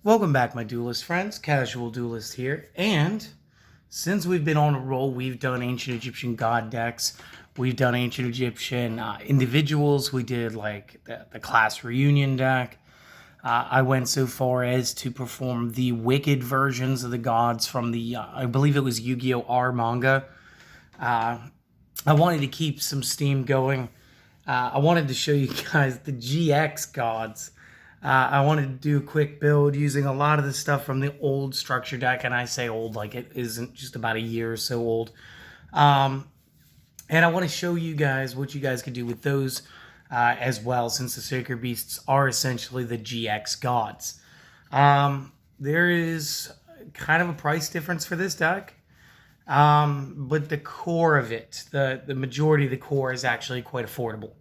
Welcome back, my duelist friends. Casual Duelist here. And since we've been on a roll, we've done ancient Egyptian god decks. We've done ancient Egyptian individuals. We did like the class reunion deck. I went so far as to perform the wicked versions of the gods from the, I believe it was Yu-Gi-Oh! R manga. I wanted to keep some steam going. I wanted to show you guys the GX gods. I wanted to do a quick build using a lot of the stuff from the old structure deck, and I say old like it isn't just about a year or so old. And I want to show you guys what you guys can do with those as well, since the Sacred Beasts are essentially the GX gods. There is kind of a price difference for this deck. But the core of it, the majority of the core is actually quite affordable.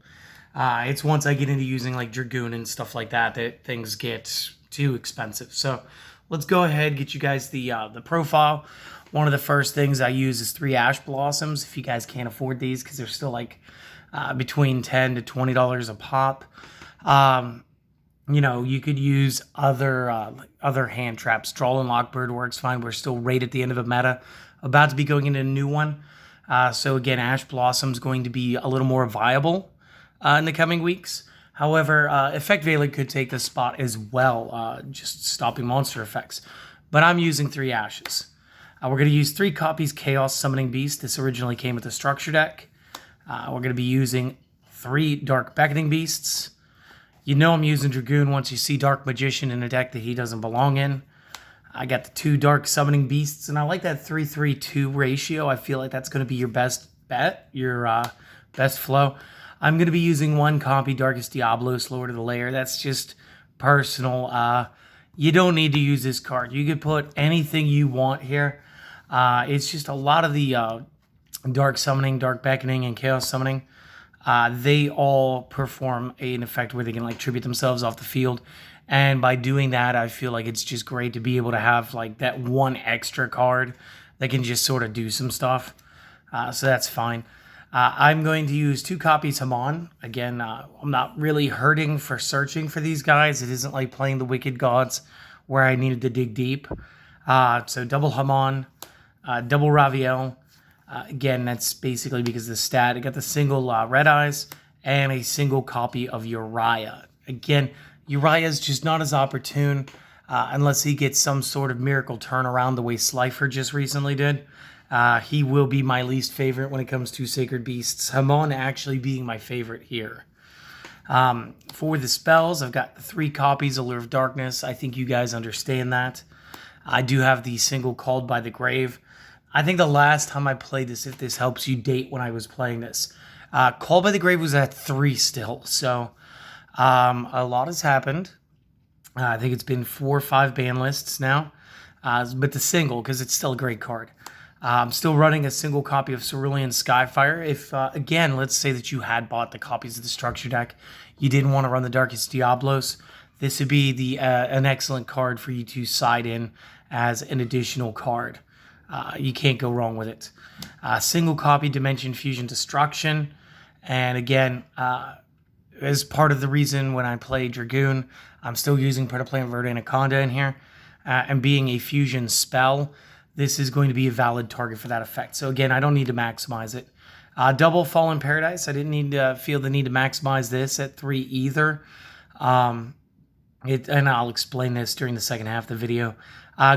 It's once I get into using like Dragoon and stuff like that things get too expensive. So let's go ahead, get you guys the profile. One of the first things I use is 3 Ash Blossoms. If you guys can't afford these, because they're still like between $10 to $20 a pop. You could use other hand traps. Draw and Lockbird works fine. We're still right at the end of a meta, about to be going into a new one. So again, Ash Blossom's going to be a little more viable in the coming weeks. However, Effect Veiler could take the spot as well, just stopping monster effects. But I'm using 3 Ashes. We're going to use 3 copies Chaos Summoning Beast. This originally came with the structure deck. We're going to be using 3 Dark Beckoning Beasts. You know I'm using Dragoon once you see Dark Magician in a deck that he doesn't belong in. I got the 2 Dark Summoning Beasts, and I like that 3-3-2 ratio. I feel like that's going to be your best bet, your best flow. I'm going to be using 1 copy Darkest Diablos, Lord of the Lair. That's just personal. You don't need to use this card. You could put anything you want here. It's just a lot of the Dark Summoning, Dark Beckoning, and Chaos Summoning. They all perform an effect where they can like tribute themselves off the field. And by doing that, I feel like it's just great to be able to have like that 1 extra card that can just sort of do some stuff. So that's fine. I'm going to use 2 copies Hamon. Again, I'm not really hurting for searching for these guys. It isn't like playing the Wicked Gods where I needed to dig deep. So double Hamon, double Raviel. Again, that's basically because of the stat. I got the single Red Eyes and a single copy of Uriah. Again, Uriah is just not as opportune unless he gets some sort of miracle turnaround the way Slifer just recently did. He will be my least favorite when it comes to Sacred Beasts. Hamon actually being my favorite here. For the spells, I've got 3 copies Allure of Darkness. I think you guys understand that. I do have the single Called by the Grave. I think the last time I played this, if this helps you date when I was playing this, Called by the Grave was at 3 still. So a lot has happened. I think it's been 4 or 5 ban lists now. But the single, because it's still a great card. I'm still running a single copy of Cerulean Skyfire. If, again, let's say that you had bought the copies of the structure deck, you didn't want to run the Darkest Diablos, this would be an excellent card for you to side in as an additional card. You can't go wrong with it. Single copy Dimension Fusion Destruction. And again, as part of the reason when I play Dragoon, I'm still using Predaplant Verde Anaconda in here. And being a fusion spell, this is going to be a valid target for that effect. So again, I don't need to maximize it. Double Fallen Paradise. I didn't need to feel the need to maximize this at 3 either. And I'll explain this during the second half of the video.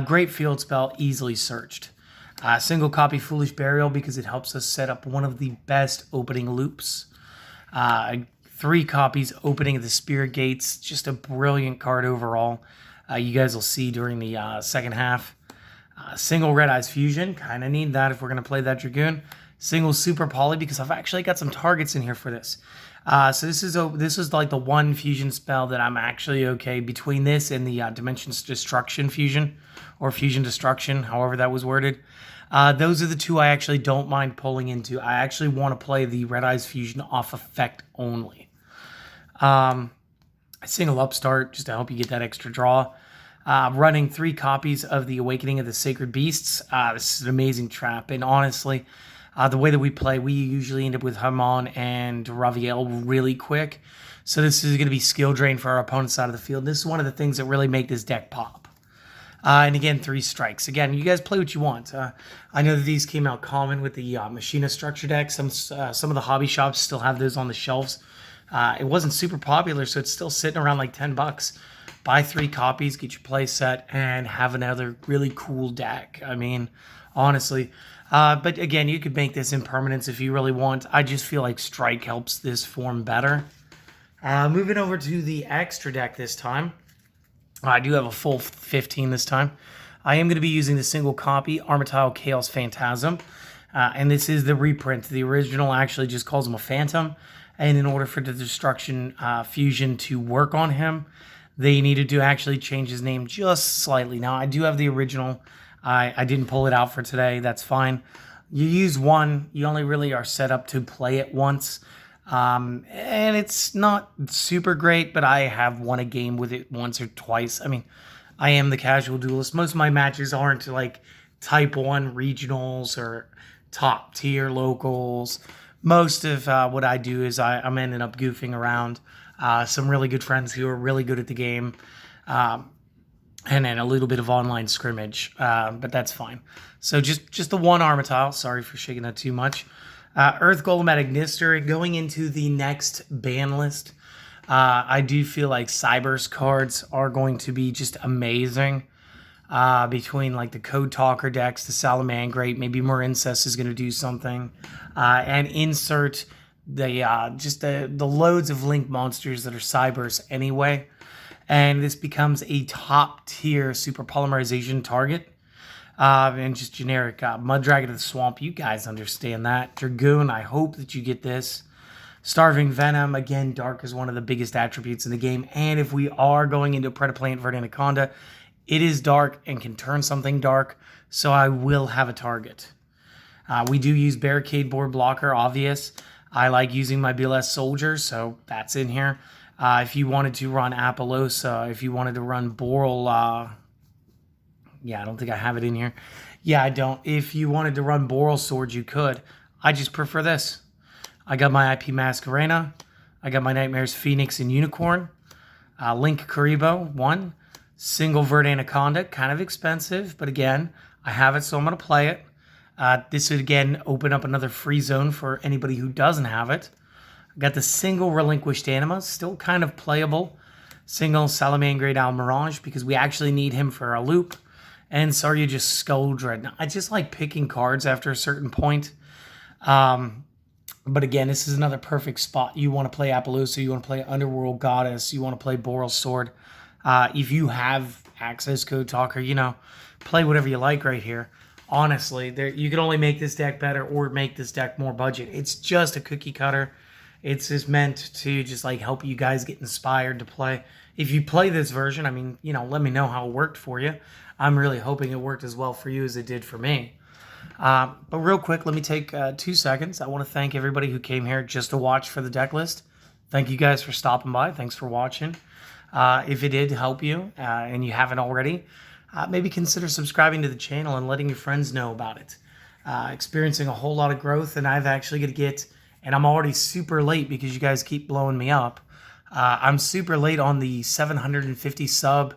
Great field spell, easily searched. Single copy Foolish Burial because it helps us set up one of the best opening loops. 3 copies Opening of the Spirit Gates. Just a brilliant card overall. You guys will see during the second half. Single Red Eyes Fusion. Kind of need that if we're going to play that Dragoon. Single Super Poly because I've actually got some targets in here for this. So this is like the 1 fusion spell that I'm actually okay between this and the Dimensions Destruction Fusion or Fusion Destruction, however that was worded. Those are the 2 I actually don't mind pulling into. I actually want to play the Red Eyes Fusion off effect only. Single Upstart just to help you get that extra draw. Running 3 copies of the Awakening of the Sacred Beasts. This is an amazing trap, and honestly, the way that we play, we usually end up with Hamon and Raviel really quick. So this is going to be skill drain for our opponent's side of the field. This is one of the things that really make this deck pop. And again, 3 strikes. Again, you guys play what you want. I know that these came out common with the Machina structure deck. Some of the hobby shops still have those on the shelves. It wasn't super popular, so it's still sitting around like $10. Buy 3 copies, get your play set, and have another really cool deck. I mean, honestly. But again, you could make this impermanence if you really want. I just feel like strike helps this form better. Moving over to the extra deck this time. I do have a full 15 this time. I am going to be using the single copy Armityle Chaos Phantasm. And this is the reprint. The original actually just calls him a Phantom. And in order for the Destruction Fusion to work on him, they needed to actually change his name just slightly. Now, I do have the original. I didn't pull it out for today. That's fine. You use one. You only really are set up to play it once. And it's not super great, but I have won a game with it once or twice. I mean, I am the casual duelist. Most of my matches aren't like type 1 regionals or top tier locals. Most of what I do is I'm ending up goofing around. Some really good friends who are really good at the game. And then a little bit of online scrimmage, but that's fine. So just the one Armityle. Sorry for shaking that too much. Earth Golem at Ignister. Going into the next ban list, I do feel like Cyber's cards are going to be just amazing. Between like the Code Talker decks, the Salamangreat, maybe Marincess is going to do something, and insert the loads of Link monsters that are Cybers anyway. And this becomes a top tier super polymerization target. And just generic Mud Dragon of the Swamp. You guys understand that. Dragoon, I hope that you get this. Starving Venom, again, dark is one of the biggest attributes in the game. And if we are going into Predaplant Verde Anaconda, it is dark and can turn something dark. So I will have a target. We do use Barricade Board Blocker, obvious. I like using my BLS Soldier, so that's in here. If you wanted to run Apollosa, if you wanted to run Boral, yeah, I don't think I have it in here. Yeah, I don't. If you wanted to run Boral Sword, you could. I just prefer this. I got my IP Masquerena. I got my Nightmares Phoenix and Unicorn. Link Karibo, 1. Single Verde Anaconda, kind of expensive, but again, I have it, so I'm going to play it. This would, again, open up another free zone for anybody who doesn't have it. I got the single Relinquished Anima, still kind of playable. Single Salamangreat Almirage, because we actually need him for a loop. And Sarya just Skull Dread. Now, I just like picking cards after a certain point. But again, this is another perfect spot. You want to play Apollosa, you want to play Underworld Goddess, you want to play Boral Sword. If you have access Code Talker, play whatever you like right here. Honestly, you can only make this deck better or make this deck more budget. It's just a cookie cutter. It's just meant to just like help you guys get inspired to play. If you play this version, I mean, let me know how it worked for you. I'm really hoping it worked as well for you as it did for me. But real quick, let me take 2 seconds. I want to thank everybody who came here just to watch for the deck list. Thank you guys for stopping by. Thanks for watching. If it did help you and you haven't already, maybe consider subscribing to the channel and letting your friends know about it. Experiencing a whole lot of growth, and I've actually going to get, and I'm already super late because you guys keep blowing me up. I'm super late on the 750 sub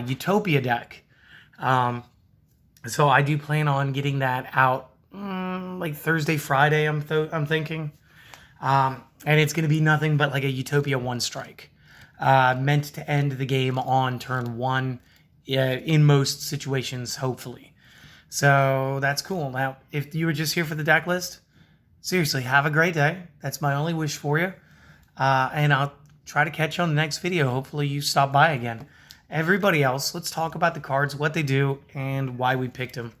Utopia deck. So I do plan on getting that out like Thursday, Friday, I'm thinking. And it's going to be nothing but like a Utopia 1 strike. Meant to end the game on turn 1 in most situations, hopefully. So that's cool. Now, if you were just here for the deck list, seriously, have a great day. That's my only wish for you. And I'll try to catch you on the next video. Hopefully you stop by again. Everybody else, let's talk about the cards, what they do, and why we picked them.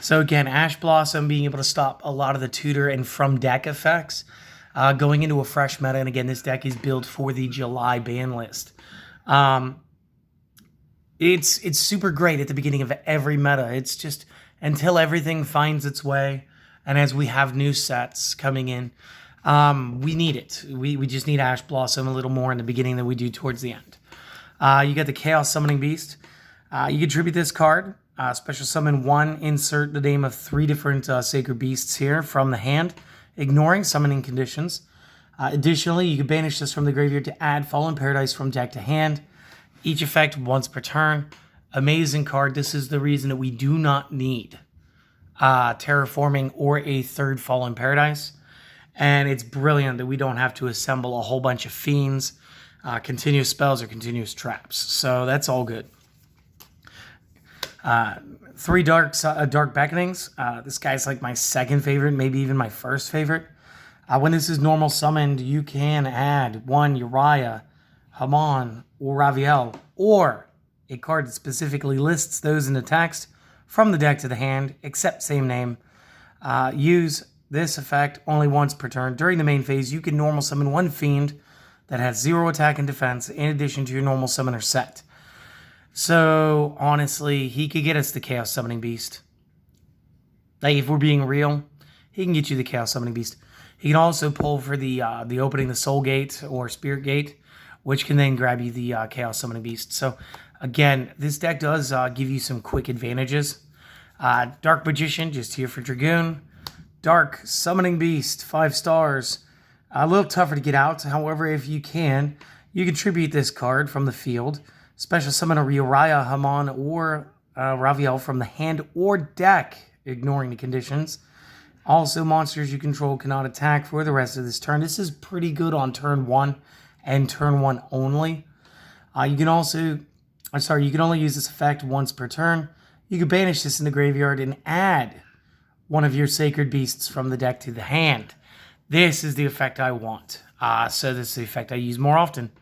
So again, Ash Blossom being able to stop a lot of the tutor and from deck effects. Going into a fresh meta, and again, this deck is built for the July ban list. It's super great at the beginning of every meta. It's just until everything finds its way, and as we have new sets coming in, we need it. We just need Ash Blossom a little more in the beginning than we do towards the end. You got the Chaos Summoning Beast. You can tribute this card. Special summon 1, insert the name of 3 different Sacred Beasts here from the hand, ignoring summoning conditions. Additionally, you can banish this from the graveyard to add Fallen Paradise from deck to hand. Each effect once per turn. Amazing card. This is the reason that we do not need Terraforming or a third Fallen Paradise. And it's brilliant that we don't have to assemble a whole bunch of fiends, continuous spells, or continuous traps. So that's all good. 3 Dark Beckonings. This guy's like my second favorite, maybe even my first favorite. When this is normal summoned, you can add 1 Uriah, Haman, or Raviel, or a card that specifically lists those in the text from the deck to the hand, except same name. Use this effect only once per turn. During the main phase, you can normal summon 1 fiend that has 0 attack and defense in addition to your normal summoner set. So, honestly, he could get us the Chaos Summoning Beast. Like, if we're being real, he can get you the Chaos Summoning Beast. He can also pull for the opening the Soul Gate or Spirit Gate, which can then grab you the Chaos Summoning Beast. So, again, this deck does give you some quick advantages. Dark Magician, just here for Dragoon. Dark Summoning Beast, 5 stars. A little tougher to get out. However, if you can tribute this card from the field. Special summon a Uriah, Haman, or Raviel from the hand or deck, ignoring the conditions. Also, monsters you control cannot attack for the rest of this turn. This is pretty good on turn 1 and turn 1 only. You can only use this effect once per turn. You can banish this in the graveyard and add 1 of your Sacred Beasts from the deck to the hand. This is the effect I want. So this is the effect I use more often.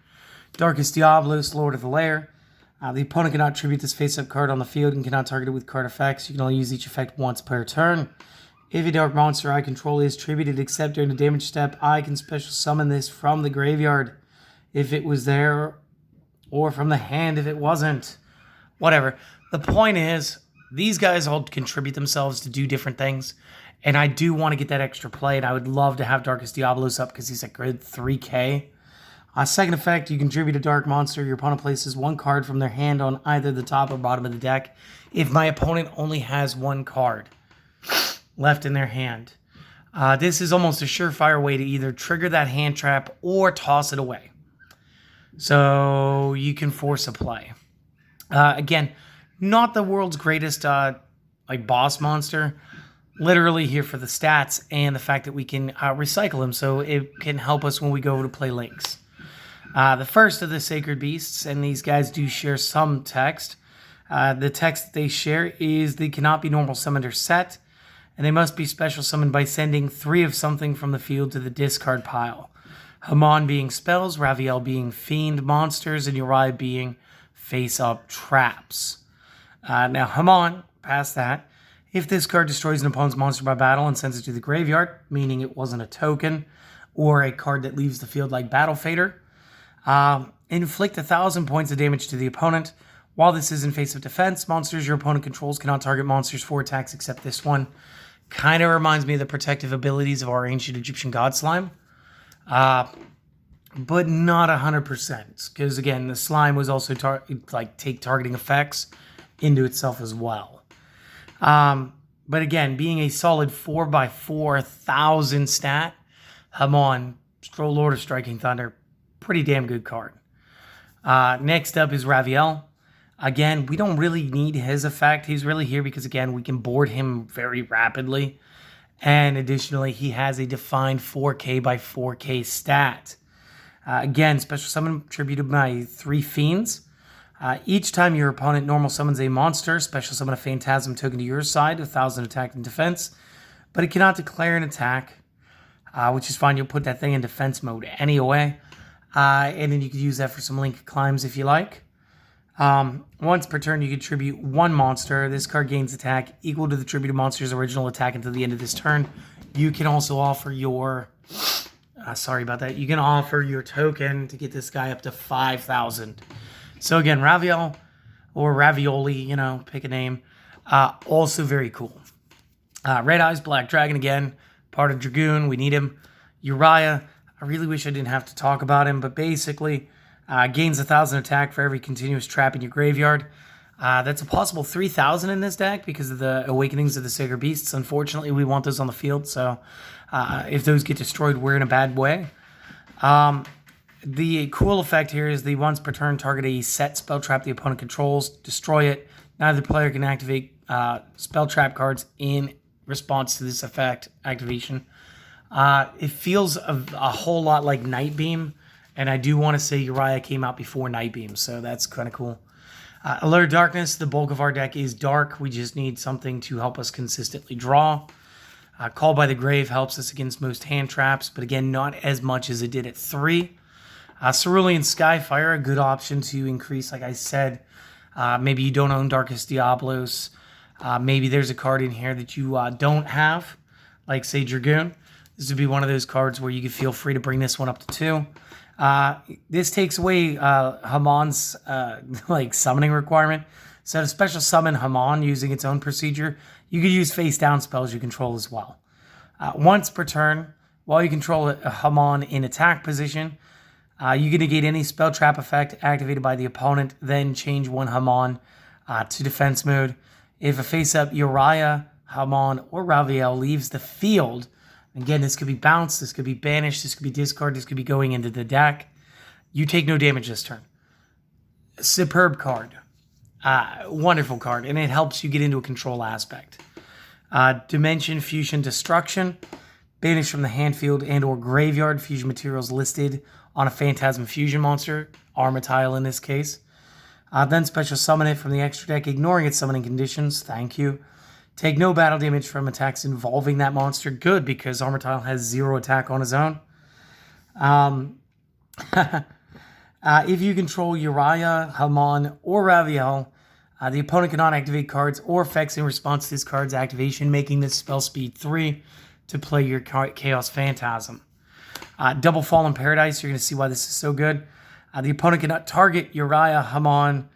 Darkest Diablos, Lord of the Lair. The opponent cannot tribute this face-up card on the field and cannot target it with card effects. You can only use each effect once per turn. If a dark monster I control is tributed except during the damage step, I can special summon this from the graveyard if it was there, or from the hand if it wasn't. Whatever. The point is, these guys all contribute themselves to do different things, and I do want to get that extra play, and I would love to have Darkest Diablos up because he's at grid 3k. Second effect, you contribute a dark monster. Your opponent places 1 card from their hand on either the top or bottom of the deck. If my opponent only has 1 card left in their hand, this is almost a surefire way to either trigger that hand trap or toss it away. So you can force a play. Again, not the world's greatest boss monster. Literally here for the stats and the fact that we can recycle him, so it can help us when we go to play links. The first of the Sacred Beasts, and these guys do share some text. The text they share is they cannot be normal summoned or set, and they must be special summoned by sending 3 of something from the field to the discard pile. Haman being spells, Raviel being fiend monsters, and Uriah being face-up traps. Now, Haman, past that, if this card destroys an opponent's monster by battle and sends it to the graveyard, meaning it wasn't a token or a card that leaves the field like Battle Fader, inflict 1,000 points of damage to the opponent. While this is in face-up defense, monsters your opponent controls cannot target monsters for attacks except this one. Kind of reminds me of the protective abilities of our ancient Egyptian god slime. But not 100%, because again, the slime was also take targeting effects into itself as well. But again, being a solid 4x4 1,000 stat, Haman, Scroll Lord of Striking Thunder, pretty damn good card. Next up is Raviel. Again, we don't really need his effect. He's really here because, again, we can board him very rapidly. And additionally, he has a defined 4k by 4k stat. Again, special summon tributed by 3 fiends. Each time your opponent normal summons a monster, special summon a Phantasm token to your side, 1,000 attack and defense. But it cannot declare an attack, which is fine. You'll put that thing in defense mode anyway. And then you could use that for some link climbs if you like. Once per turn, you can tribute 1 monster. This card gains attack equal to the tributed monster's original attack until the end of this turn. You can also offer your... sorry about that. You can offer your token to get this guy up to 5,000. So again, Raviel or Ravioli, pick a name. Also very cool. Red Eyes, Black Dragon again. Part of Dragoon. We need him. Uriah. I really wish I didn't have to talk about him, but basically... gains 1,000 attack for every continuous trap in your graveyard. That's a possible 3,000 in this deck because of the Awakenings of the Sacred Beasts. Unfortunately, we want those on the field, so if those get destroyed, we're in a bad way. The cool effect here is the once per turn target a set spell trap the opponent controls, destroy it. Neither player can activate spell trap cards in response to this effect activation. It feels a whole lot like Night Beam, and I do want to say Uriah came out before Night Beam, so that's kind of cool. Alert Darkness, the bulk of our deck is dark. We just need something to help us consistently draw. Call by the Grave helps us against most hand traps, but again, not as much as it did at 3. Cerulean Skyfire, a good option to increase, like I said. Maybe you don't own Darkest Diablos. Maybe there's a card in here that you don't have, like, say, Dragoon. This would be one of those cards where you could feel free to bring this one up to 2. This takes away Hamon's summoning requirement. So to special summon Hamon using its own procedure, you could use face down spells you control as well. Once per turn, while you control a Hamon in attack position, you can negate any spell trap effect activated by the opponent, then change one Hamon to defense mode. If a face-up Uriah, Hamon, or Raviel leaves the field, again, this could be bounced, this could be banished, this could be discard, this could be going into the deck, you take no damage this turn. Superb card. Wonderful card, and it helps you get into a control aspect. Dimension Fusion Destruction. Banish from the hand field and or graveyard fusion materials listed on a Phantasm Fusion monster, Armatile in this case. Then special summon it from the extra deck, ignoring its summoning conditions. Thank you. Take no battle damage from attacks involving that monster. Good, because Armatile has 0 attack on his own. If you control Uriah, Hamon, or Raviel, the opponent cannot activate cards or effects in response to this card's activation, making this spell speed 3 to play your Chaos Phantasm. Double Fallen Paradise, you're going to see why this is so good. The opponent cannot target Uriah, Hamon,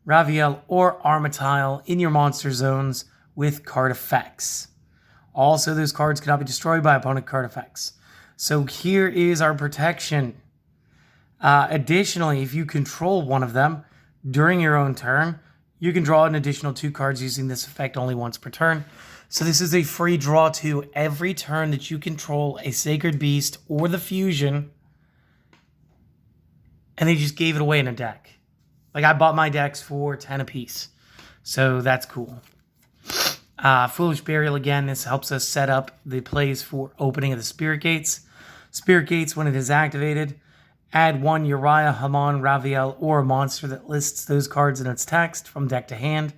Raviel, or Armatile in your monster zones with card effects. Also, those cards cannot be destroyed by opponent card effects. So here is our protection. Additionally, if you control one of them during your own turn, you can draw an additional 2 cards using this effect only once per turn. So this is a free draw 2 every turn that you control a Sacred Beast or the Fusion, and they just gave it away in a deck. Like, I bought my decks for 10 apiece, so that's cool. Foolish Burial, again, this helps us set up the plays for opening of the Spirit Gates. Spirit Gates, when it is activated, add 1 Uriah, Hamon, Raviel, or a monster that lists those cards in its text from deck to hand.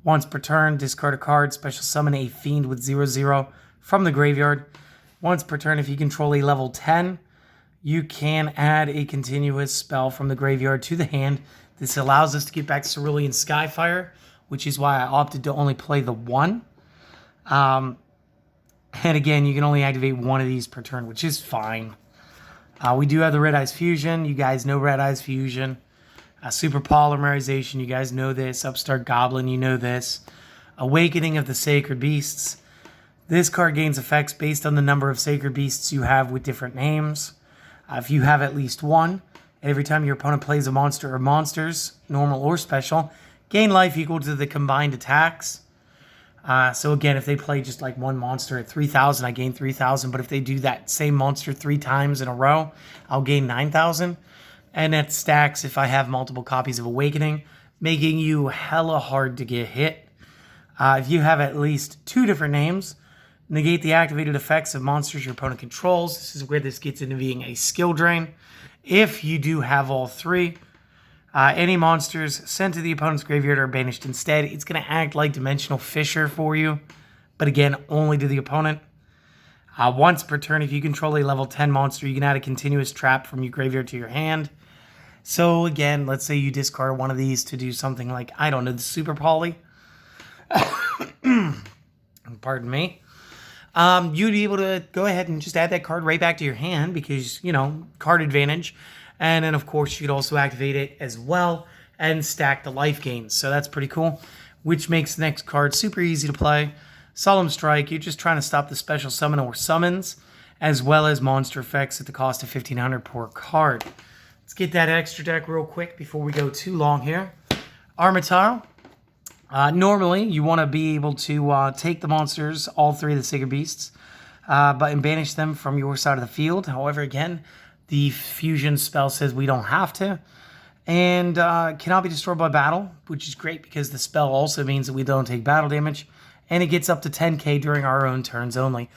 Once per turn, discard a card, special summon a Fiend with 0/0 from the graveyard. Once per turn, if you control a level 10, you can add a continuous spell from the graveyard to the hand. This allows us to get back Cerulean Skyfire, which is why I opted to only play the 1. And again, you can only activate 1 of these per turn, which is fine. We do have the Red Eyes Fusion. You guys know Red Eyes Fusion. Super Polymerization, you guys know this. Upstart Goblin, you know this. Awakening of the Sacred Beasts. This card gains effects based on the number of Sacred Beasts you have with different names. If you have at least 1, every time your opponent plays a monster or monsters, normal or special, gain life equal to the combined attacks. So again, if they play just like 1 monster at 3,000, I gain 3,000. But if they do that same monster 3 times in a row, I'll gain 9,000. And that stacks if I have multiple copies of Awakening, making you hella hard to get hit. If you have at least 2 different names, negate the activated effects of monsters your opponent controls. This is where this gets into being a skill drain. If you do have all 3, any monsters sent to the opponent's graveyard are banished instead. It's going to act like Dimensional Fissure for you, but again, only to the opponent. Once per turn, if you control a level 10 monster, you can add a continuous trap from your graveyard to your hand. So again, let's say you discard one of these to do something like, I don't know, the Super Poly. Pardon me. You'd be able to go ahead and just add that card right back to your hand because, you know, card advantage. And then, of course, you could also activate it as well and stack the life gains. So that's pretty cool, which makes the next card super easy to play. Solemn Strike, you're just trying to stop the special summon or summons, as well as monster effects at the cost of 1,500 per card. Let's get that extra deck real quick before we go too long here. Armatile. Normally, you want to be able to take the monsters, all 3 of the Sacred Beasts, and banish them from your side of the field. However, again, The fusion spell says we don't have to. And cannot be destroyed by battle, which is great because the spell also means that we don't take battle damage. And it gets up to 10k during our own turns only.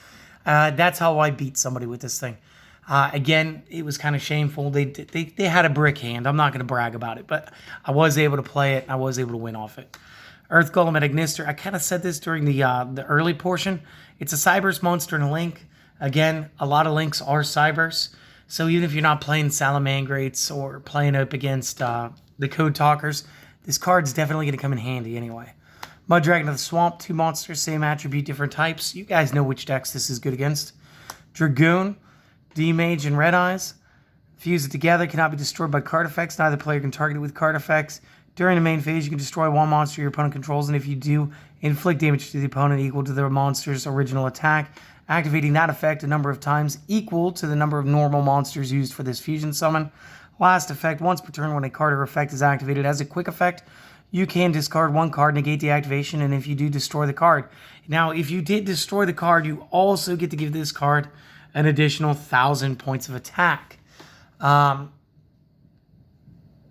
That's how I beat somebody with this thing. Again, it was kind of shameful. They had a brick hand. I'm not going to brag about it, but I was able to play it. And I was able to win off it. Earth Golem at Ignister. I kind of said this during the early portion. It's a Cybers monster and a Link. Again, a lot of Links are Cybers. So even if you're not playing Salamangrates or playing up against the Code Talkers, this card's definitely going to come in handy anyway. Mud Dragon of the Swamp, 2 monsters, same attribute, different types. You guys know which decks this is good against. Dragoon, D-Mage, and Red Eyes. Fuse it together, cannot be destroyed by card effects. Neither player can target it with card effects. During the main phase, you can destroy 1 monster your opponent controls, and if you do, inflict damage to the opponent equal to the monster's original attack, activating that effect a number of times equal to the number of normal monsters used for this fusion summon. Last effect, once per turn when a card or effect is activated as a quick effect, you can discard 1 card, negate the activation, and if you do, destroy the card. Now, if you did destroy the card, you also get to give this card an additional 1,000 points of attack.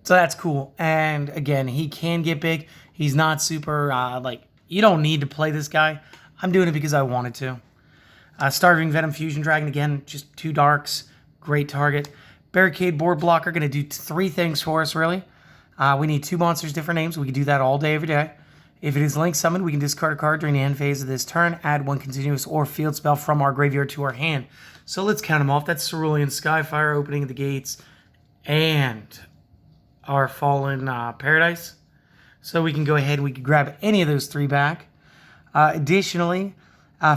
So that's cool. And again, he can get big. He's not super, you don't need to play this guy. I'm doing it because I wanted to. Starving Venom Fusion Dragon, again, just 2 darks. Great target. Barricade Board Blocker, going to do 3 things for us, really. We need 2 monsters, different names. We can do that all day, every day. If it is Link Summoned, we can discard a card during the end phase of this turn, add 1 continuous or field spell from our graveyard to our hand. So let's count them off. That's Cerulean Skyfire, Opening of the Gates, and our Fallen Paradise. So we can go ahead and we can grab any of those 3 back. Additionally,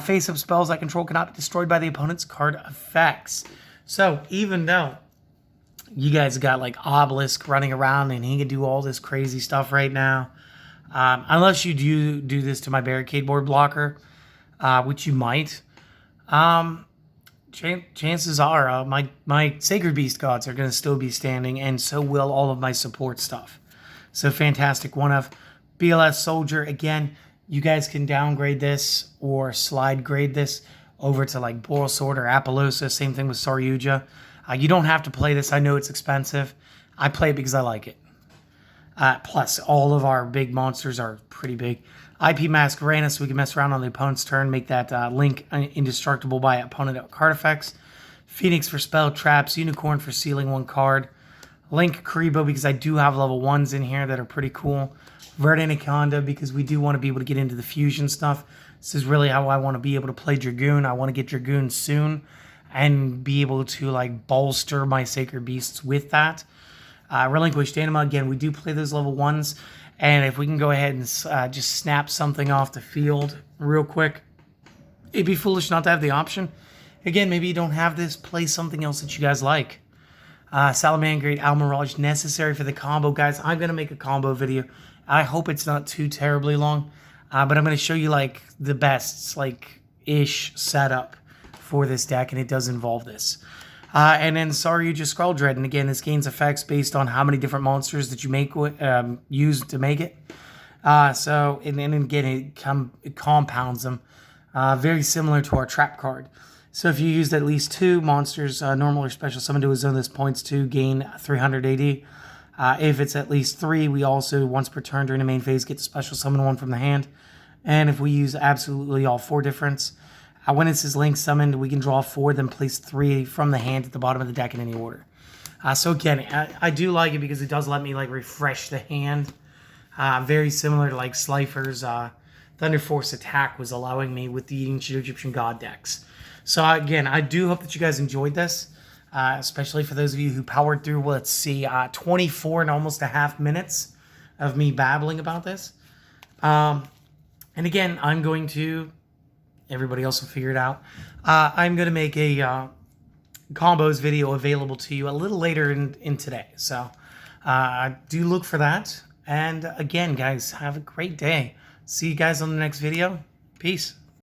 face-up spells I control cannot be destroyed by the opponent's card effects. So even though you guys got like Obelisk running around and he can do all this crazy stuff right now, unless you do this to my Barricade Board Blocker, which you might, chances are my Sacred Beast Gods are going to still be standing, and so will all of my support stuff. So fantastic. One of BLS Soldier, again, you guys can downgrade this or slide grade this over to like Boral Sword or Apollosa. Same thing with Saryuja. You don't have to play this. I know it's expensive. I play it because I like it. Plus, all of our big monsters are pretty big. IP Masquerade, so we can mess around on the opponent's turn, make that Link indestructible by opponent card effects. Phoenix for spell traps. Unicorn for sealing 1 card. Link Karibo, because I do have level 1s in here that are pretty cool. Vert Anaconda, because we do want to be able to get into the fusion stuff. This is really how I want to be able to play Dragoon. I want to get Dragoon soon and be able to like bolster my Sacred Beasts with that. Relinquished Anima, again, we do play those level 1s. And if we can go ahead and just snap something off the field real quick, it'd be foolish not to have the option. Again, maybe you don't have this, play something else that you guys like. Salamangrate, Almirage, necessary for the combo. Guys, I'm going to make a combo video. I hope it's not too terribly long, but I'm going to show you like the best, ish setup for this deck, and it does involve this. And then Saryuja Skrulldread, and again, this gains effects based on how many different monsters that you make use to make it. And then again, it compounds them, very similar to our trap card. So if you used at least 2 monsters, normal or special summon to a zone this points to gain 300 AD. If it's at least 3, we also, once per turn during the main phase, get to special summon 1 from the hand. And if we use absolutely all 4 difference, when it says Link Summoned, we can draw 4, then place 3 from the hand at the bottom of the deck in any order. So again, I do like it because it does let me refresh the hand. Very similar to Slifer's Thunder Force Attack was allowing me with the Ancient Egyptian God decks. So again, I do hope that you guys enjoyed this. Especially for those of you who powered through, 24 and almost a half minutes of me babbling about this. And again, I'm going to, everybody else will figure it out, I'm going to make a combos video available to you a little later in today. So do look for that. And again, guys, have a great day. See you guys on the next video. Peace.